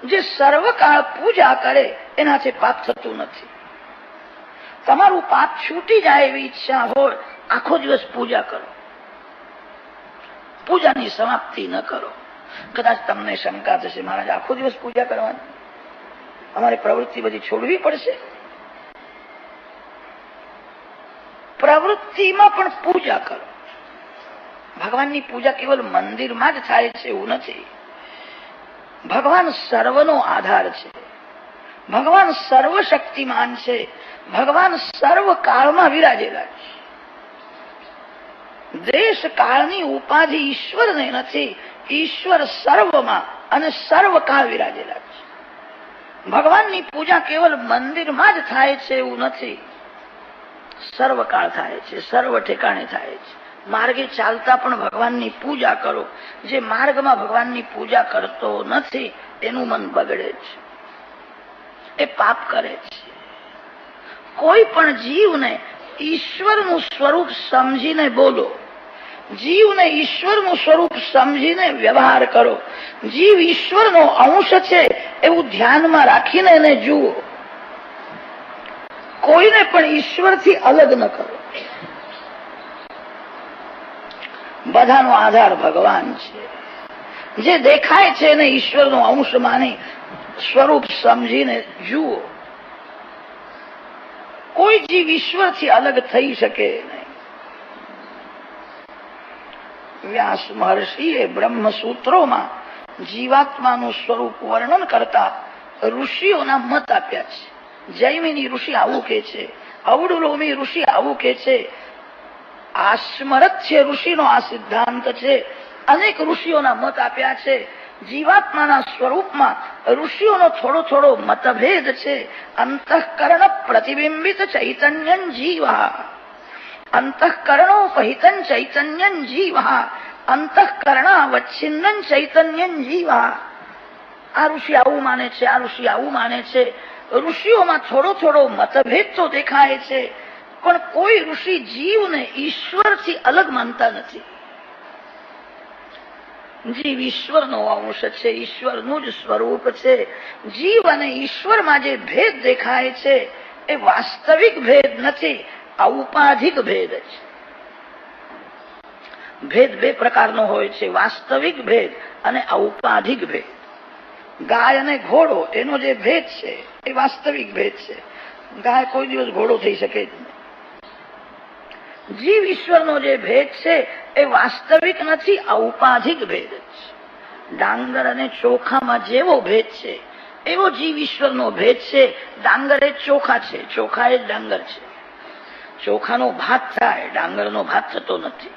જે સર્વકાળ પૂજા કરે એના હાથે પાપ થતું નથી. તમારું પાપ છૂટી જાય એવી ઈચ્છા હોય, આખો દિવસ પૂજા કરો, પૂજાની સમાપ્તિ ન કરો. કદાચ તમને શંકા થશે મહારાજ આખો દિવસ પૂજા કરવાની, અમારે પ્રવૃત્તિ બધી છોડવી પડશે. પ્રવૃત્તિમાં પણ પૂજા કરો. ભગવાનની પૂજા કેવલ મંદિરમાં જ થાય છે એવું નથી. ભગવાન સર્વનો આધાર છે. ભગવાન સર્વશક્તિમાન છે. ભગવાન સર્વ કાળમાં વિરાજેલા છે. દેશ કાળની ઉપાધિ ઈશ્વરને નથી. ઈશ્વર સર્વમાં અને સર્વકાળ વિરાજેલા છે. ભગવાનની પૂજા કેવલ મંદિરમાં જ થાય છે એવું નથી. સર્વકાળ થાય છે, સર્વ ઠેકાણે થાય છે. માર્ગે ચાલતા પણ ભગવાનની પૂજા કરો. જે માર્ગમાં ભગવાનની પૂજા કરતો નથી એનું મન બગડે છે, એ પાપ કરે છે. કોઈ પણ જીવને ઈશ્વરનું સ્વરૂપ સમજીને બોલો, જીવને ઈશ્વરનું સ્વરૂપ સમજીને વ્યવહાર કરો. જીવ ઈશ્વરનો અંશ છે એવું ધ્યાનમાં રાખીને એને જુઓ. કોઈને પણ ઈશ્વરથી અલગ ન કરો. બધાનો આધાર ભગવાન છે. જે દેખાય છે એને ઈશ્વરનો અંશ માની સ્વરૂપ સમજીને જુઓ. કોઈ જીવ ઈશ્વરથી અલગ થઈ શકે નહીં. વ્યાસ મહર્ષિએ બ્રહ્મસૂત્રોમાં જીવાત્માનું સ્વરૂપ વર્ણન કરતા ઋષિઓના મત આપ્યા છે. જૈમિની ઋષિ આવું કે છે, અવડુલોમી ઋષિ આવું કે છે, આસ્મરત્ય ઋષિનો આ સિદ્ધાંત છે. અનેક ઋષિઓના મત આપ્યા છે. જીવાત્માના સ્વરૂપમાં ઋષિઓનો થોડો થોડો મતભેદ છે. અંતઃકરણ પ્રતિબિંબિત ચૈતન્ય જીવા, અંતઃકરણોપહિતં ચૈતન્ય જીવા, અંતઃકરણાવચ્છિન્ન ચૈતન્ય જીવા. આ ઋષિ આવું માને છે, આ ઋષિ આવું માને છે. ઋષિઓમાં થોડો થોડો મતભેદ તો દેખાય છે, પણ કોઈ ઋષિ જીવને ઈશ્વરથી અલગ માનતા નથી. જીવ ઈશ્વરનો અંશ છે, ઈશ્વરનું જ સ્વરૂપ છે. જીવ અને ઈશ્વરમાં જે ભેદ દેખાય છે એ વાસ્તવિક ભેદ નથી, ઔપાધિક ભેદ છે. ભેદ બે પ્રકારનો હોય છે, વાસ્તવિક ભેદ અને ઔપાધિક ભેદ. ગાય અને ઘોડો એનો જે ભેદ છે એ વાસ્તવિક ભેદ છે. ગાય કોઈ દિવસ ઘોડો થઈ શકે જ નહીં. જીવ ઈશ્વરનો જે ભેદ છે એ વાસ્તવિક નથી, ઔપાધિક ભેદ છે. ડાંગર અને ચોખામાં જેવો ભેદ છે એવો જીવ ઈશ્વરનો ભેદ છે. ડાંગર એ ચોખા છે, ચોખા એ ડાંગર છે. ચોખાનો ભાત થાય, ડાંગરનો ભાત થતો નથી.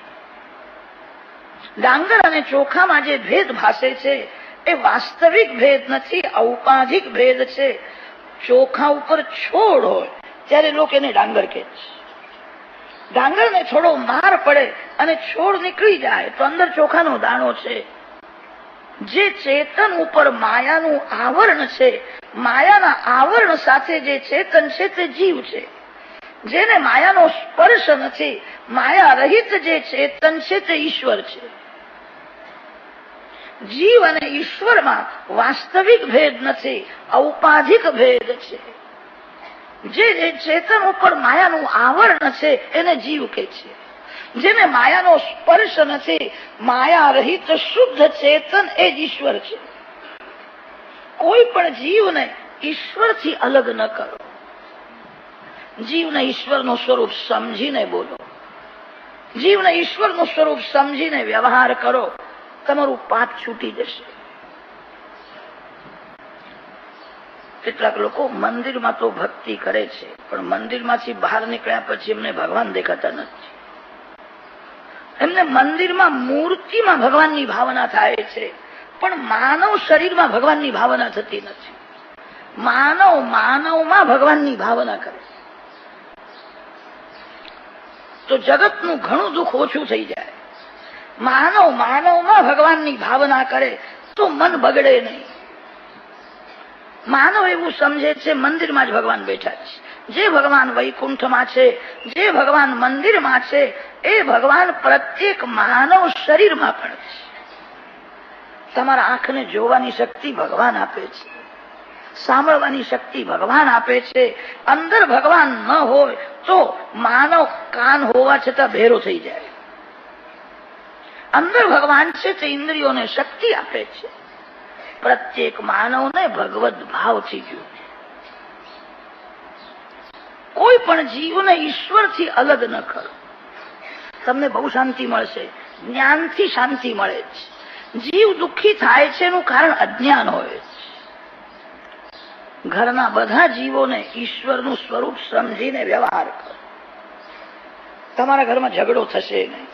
ડાંગર અને ચોખામાં જે ભેદ ભાસે છે એ વાસ્તવિક ભેદ નથી, ઔપાધિક ભેદ છે. ચોખા ઉપર છોડ હોય ત્યારે લોકો એને ડાંગર કહે છે. ડાંગરને થોડો માર પડે અને છોડ નીકળી જાય તો અંદર ચોખાનો દાણો છે. જે ચેતન ઉપર માયાનું આવરણ છે, માયાના આવરણ સાથે જે ચેતન છે તે જીવ છે. જેને માયાનો સ્પર્શ નથી, માયા રહિત જે ચેતન છે તે ઈશ્વર છે. જીવ અને ઈશ્વરમાં વાસ્તવિક ભેદ નથી, ઔપાધિક ભેદ છે. જે ચેતન ઉપર માયાનું આવરણ છે એને જીવ કહે છે. જેને માયાનો સ્પર્શ નથી, માયા રહિત શુદ્ધ ચેતન એ જ ઈશ્વર છે. કોઈ પણ જીવને ઈશ્વરથી અલગ ન કરો. જીવને ઈશ્વરનું સ્વરૂપ સમજીને બોલો, જીવને ઈશ્વરનું સ્વરૂપ સમજીને વ્યવહાર કરો, તમારું પાપ છૂટી જશે. કેટલાક લોકો મંદિરમાં તો ભક્તિ કરે છે, પણ મંદિરમાંથી બહાર નીકળ્યા પછી એમને ભગવાન દેખાતા નથી. એમને મંદિરમાં મૂર્તિમાં ભગવાનની ભાવના થાય છે, પણ માનવ શરીરમાં ભગવાનની ભાવના થતી નથી. માનવમાં ભગવાનની ભાવના કરે તો જગતનું ઘણું દુઃખ ઓછું થઈ જાય. માનવમાં ભગવાનની ભાવના કરે તો મન બગડે નહીં. માનવ એવું સમજે છે મંદિરમાં જ ભગવાન બેઠા છે. જે ભગવાન વૈકુંઠમાં છે, જે ભગવાન મંદિરમાં છે, એ ભગવાન પ્રત્યેક માનવ શરીરમાં પણ છે. તમારા આંખને જોવાની શક્તિ ભગવાન આપે છે, સાંભળવાની શક્તિ ભગવાન આપે છે. અંદર ભગવાન ન હોય તો માનવ કાન હોવા છતાં બહેરો થઈ જાય. અંદર ભગવાન છે તે ઇન્દ્રિયોને શક્તિ આપે છે. પ્રત્યેક માનવને ભગવદ ભાવથી જુએ. કોઈ પણ જીવને ઈશ્વરથી અલગ ન કરો. તમને બહુ શાંતિ મળશે, જ્ઞાનથી શાંતિ મળે છે. જીવ દુઃખી થાય છે એનું કારણ અજ્ઞાન હોય છે. ઘરના બધા જીવોને ઈશ્વરનું સ્વરૂપ સમજીને વ્યવહાર કરો. તમારા ઘરમાં ઝઘડો થશે નહીં.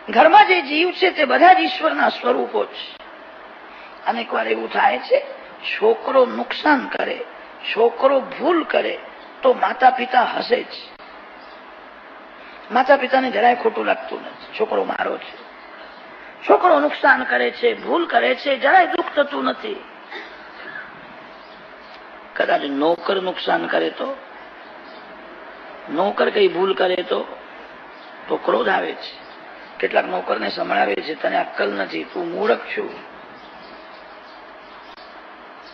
ઘરમાં જે જીવ છે તે બધા જ ઈશ્વરના સ્વરૂપો છે. અનેક વાર એવું થાય છે, છોકરો નુકસાન કરે, છોકરો ભૂલ કરે તો માતા પિતા હસે છે. માતા પિતાને જરાય ખોટું લાગતું નથી, છોકરો મારો છે. છોકરો નુકસાન કરે છે, ભૂલ કરે છે, જરાય દુઃખ થતું નથી. કદાચ નોકર નુકસાન કરે તો, નોકર કઈ ભૂલ કરે તો ક્રોધ આવે છે. કેટલાક નોકરને સંભળાવે છે, તને અક્કલ નથી, તું મૂર્ખ છું.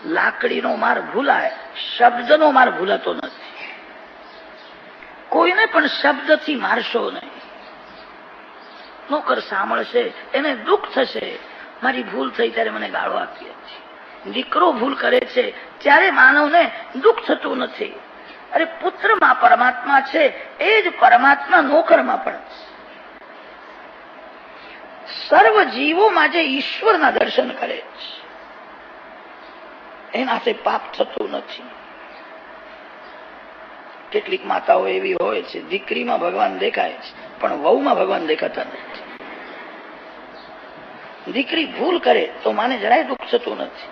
લાકડીનો માર ભૂલાય, શબ્દનો માર ભૂલાતો નથી. કોઈને પણ શબ્દથી મારશો નહીં. નોકર સાંભળશે, એને દુઃખ થશે, મારી ભૂલ થઈ ત્યારે મને ગાળો આપી હતી. દીકરો ભૂલ કરે છે ત્યારે માનવને દુઃખ થતું નથી. અરે પુત્રમાં પરમાત્મા છે, એ જ પરમાત્મા નોકરમાં પણ છે. સર્વ જીવોમાં જે ઈશ્વરના દર્શન કરે છે એનાથી પાપ થતું નથી. કેટલીક માતાઓ એવી હોય છે, દીકરીમાં ભગવાન દેખાય છે પણ વહુમાં ભગવાન દેખાતા નથી. દીકરી ભૂલ કરે તો માને જરાય દુઃખ થતું નથી,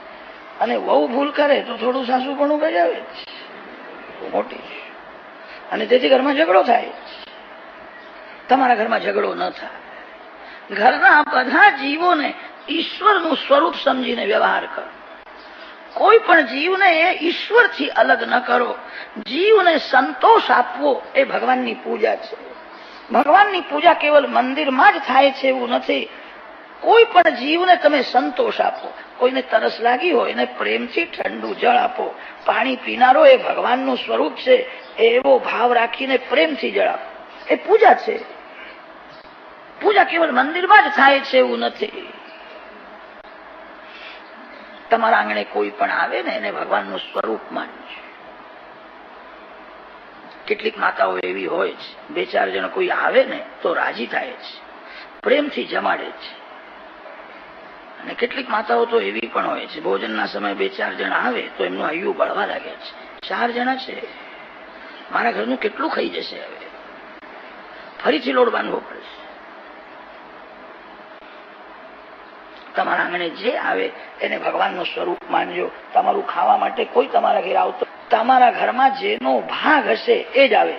અને વહુ ભૂલ કરે તો થોડું સાસુપણું બજાવે છે, મોટી છે, અને તેથી ઘરમાં ઝઘડો થાય. તમારા ઘરમાં ઝઘડો ન થાય. ઘરના બધા જીવોને ઈશ્વરનું સ્વરૂપ સમજીને વ્યવહાર કરો. કોઈ પણ જીવને એ ઈશ્વરથી અલગ ન કરો. જીવને સંતોષ આપવો એ ભગવાનની પૂજા છે. ભગવાનની પૂજા કેવલ મંદિરમાં જ થાય છે એવું નથી. કોઈ પણ જીવને તમે સંતોષ આપો. કોઈને તરસ લાગી હોય એને પ્રેમથી ઠંડુ જળ આપો. પાણી પીનારો એ ભગવાનનું સ્વરૂપ છે, એવો ભાવ રાખીને પ્રેમથી જળ આપો. એ પૂજા છે. પૂજા કેવલ મંદિરમાં જ થાય છે એવું નથી. તમારા આંગણે કોઈ પણ આવે ને એને ભગવાનનું સ્વરૂપ માનજો. કેટલીક માતાઓ એવી હોય છે, બે ચાર જણ કોઈ આવે ને તો રાજી થાય છે, પ્રેમથી જમાડે છે. અને કેટલીક માતાઓ તો એવી પણ હોય છે, ભોજનના સમયે બે ચાર જણ આવે તો એમનું હૈયું બળવા લાગે છે. 4 જણા છે, મારા ઘરનું કેટલું ખાઈ જશે, હવે ફરીથી લોટ બાંધવો પડશે. તમારા આંગણે જે આવે એને ભગવાનનું સ્વરૂપ માનજો. તમારું ખાવા માટે કોઈ તમારા ઘરે આવતો, તમારા ઘરમાં જેનો ભાગ હશે એ જ આવે.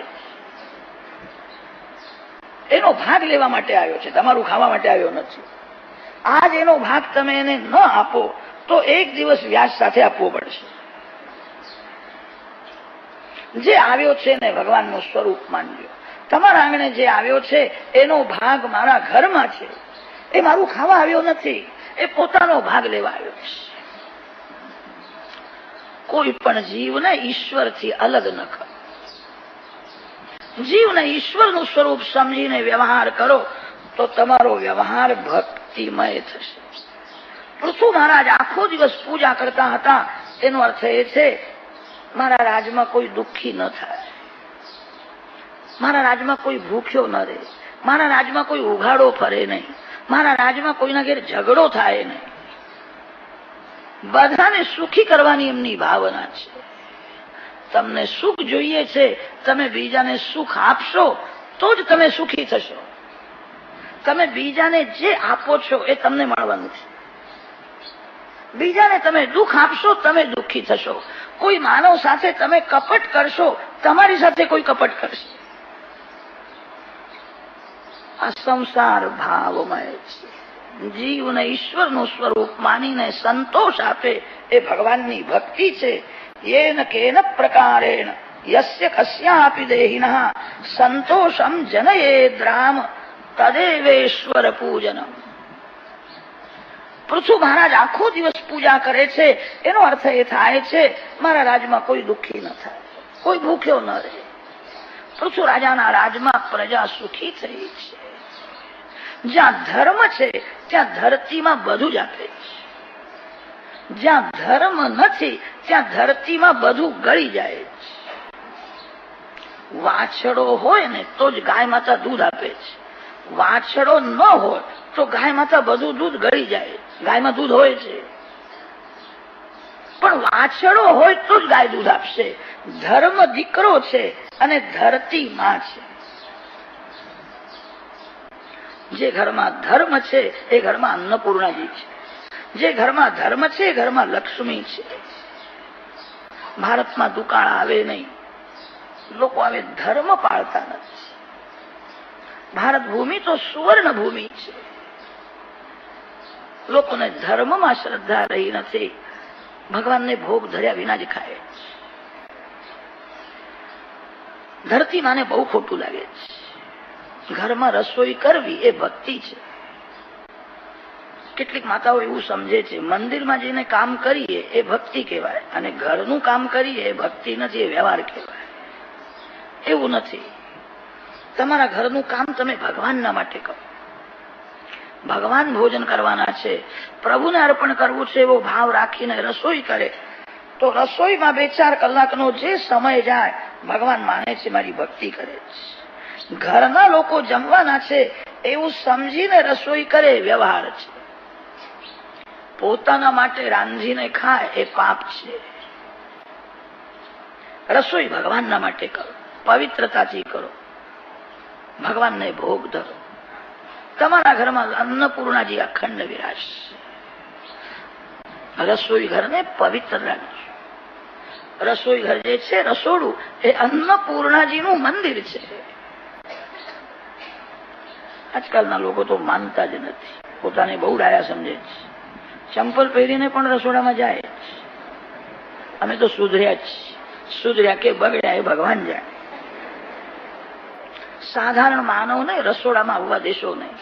એનો ભાગ લેવા માટે આવ્યો છે, તમારું ખાવા માટે આવ્યો નથી. આજ એનો ભાગ તમે એને ન આપો તો એક દિવસ વ્યાજ સાથે આપવો પડશે. જે આવ્યો છે ને ભગવાનનું સ્વરૂપ માનજો. તમારા આંગણે જે આવ્યો છે એનો ભાગ મારા ઘરમાં છે. એ મારું ખાવા આવ્યો નથી, એ પોતાનો ભાગ લેવા આવ્યો છે. કોઈ પણ જીવને ઈશ્વરથી અલગ ન કરો. જીવને ઈશ્વરનું સ્વરૂપ સમજીને વ્યવહાર કરો તો તમારો વ્યવહાર ભક્તિમય થશે. પૃથુ મહારાજ આખો દિવસ પૂજા કરતા હતા. એનો અર્થ એ છે મારા રાજમાં કોઈ દુઃખી ન થાય, મારા રાજમાં કોઈ ભૂખ્યો ન રહે, મારા રાજમાં કોઈ ઉઘાડો ફરે નહીં, મારા રાજમાં કોઈના ઘેર ઝઘડો થાય નહીં. બધાને સુખી કરવાની એમની ભાવના છે. તમને સુખ જોઈએ છે, તમે બીજાને સુખ આપશો તો જ તમે સુખી થશો. તમે બીજાને જે આપો છો એ તમને મળવાનું છે. બીજાને તમે દુઃખ આપશો તમે દુઃખી થશો. કોઈ માનવ સાથે તમે કપટ કરશો, તમારી સાથે કોઈ કપટ કરશે. આ સંસાર ભાવમય છે. જીવને ઈશ્વરનું સ્વરૂપ માનીને સંતોષ આપે એ ભગવાનની ભક્તિ છે. યેન કેન પ્રકારેણ યસ્ય કસ્યાપી દેહિનઃ સંતોષમ જનયેદ્રામ તદેવેશ્વર પૂજનમ. પૃથુ મહારાજ આખો દિવસ પૂજા કરે છે. એનો અર્થ એ થાય છે મારા રાજમાં કોઈ દુઃખી ન થાય, કોઈ ભૂખ્યો ન રહે. પૃથુ રાજાના રાજમાં પ્રજા સુખી થઈ છે. જ્યાં ધર્મ છે ત્યાં ધરતીમાં બધું જ આપે છે. જ્યાં ધર્મ નથી ત્યાં ધરતીમાં બધું ગળી જાય છે. વાછડો હોય ને તો જ ગાય માતા દૂધ આપે છે. વાછડો ન હોય તો ગાય માતા બધું દૂધ ગળી જાય. ગાયમાં દૂધ હોય છે પણ વાછડો હોય તો જ ગાય દૂધ આપશે. ધર્મ દીકરો છે અને ધરતી માં છે. જે ઘરમાં ધર્મ છે એ ઘરમાં અન્નપૂર્ણાજી છે. જે ઘરમાં ધર્મ છે એ ઘરમાં લક્ષ્મી છે. ભારતમાં દુકાળ આવે નહીં, લોકો હવે ધર્મ પાળતા નથી. ભારત ભૂમિ તો સુવર્ણ ભૂમિ છે. લોકોને ધર્મમાં શ્રદ્ધા રહી નથી. ભગવાનને ભોગ ધર્યા વિના જ ખાય. ધરતી માને બહુ ખોટું લાગે છે. ઘરમાં રસોઈ કરવી એ ભક્તિ છે. કેટલીક માતાઓ એવું સમજે છે મંદિરમાં જઈને કામ કરીએ એ ભક્તિ કહેવાય અને ઘરનું કામ કરીએ એ ભક્તિ નથી, એ વ્યવહાર કહેવાય. એવું નથી. તમારા ઘરનું કામ તમે ભગવાનના માટે કરો. ભગવાન ભોજન કરવાના છે, પ્રભુને અર્પણ કરવું છે એવો ભાવ રાખીને રસોઈ કરે તો રસોઈમાં 2-4 કલાકનો જે સમય જાય ભગવાન માને છે મારી ભક્તિ કરે છે. ઘરના લોકો જમવાના છે એવું સમજીને રસોઈ કરે વ્યવહાર છે. પોતાના માટે રાંધીને ખાય એ પાપ છે. રસોઈ ભગવાનના માટે કરો, પવિત્રતાથી કરો, ભગવાનને ભોગ ધરો. તમારા ઘરમાં અન્નપૂર્ણાજી અખંડ વિરાજશે. રસોઈ ઘરને પવિત્ર રાખજો. રસોઈ ઘર જે છે રસોડું એ અન્નપૂર્ણાજીનું મંદિર છે. આજકાલના લોકો તો માનતા જ નથી, પોતાને બહુ ડાયા સમજે છે. ચંપલ પહેરીને પણ રસોડામાં જાય. અમે તો સુધર્યા જ, સુધર્યા કે બગડ્યા એ ભગવાન જાણે. સાધારણ માનવને રસોડામાં આવવા દેશો નહીં.